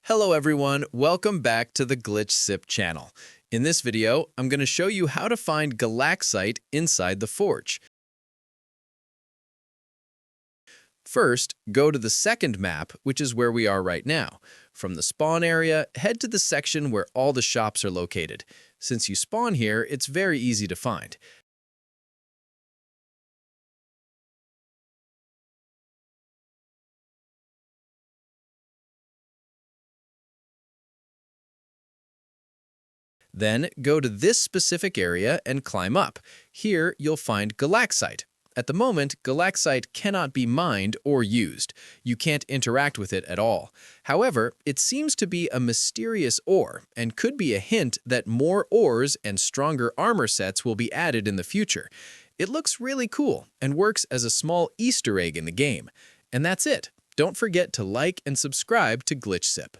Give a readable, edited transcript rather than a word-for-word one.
Hello everyone, welcome back to the Glitch Sip channel. In this video, I'm going to show you how to find Galaxite inside the forge. First, go to the second map, which is where we are right now. From the spawn area, head to the section where all the shops are located. Since you spawn here, it's very easy to find. Then go to this specific area and climb up. Here you'll find Galaxite. At the moment, Galaxite cannot be mined or used. You can't interact with it at all. However, it seems to be a mysterious ore and could be a hint that more ores and stronger armor sets will be added in the future. It looks really cool and works as a small Easter egg in the game. And that's it. Don't forget to like and subscribe to Glitch Sip.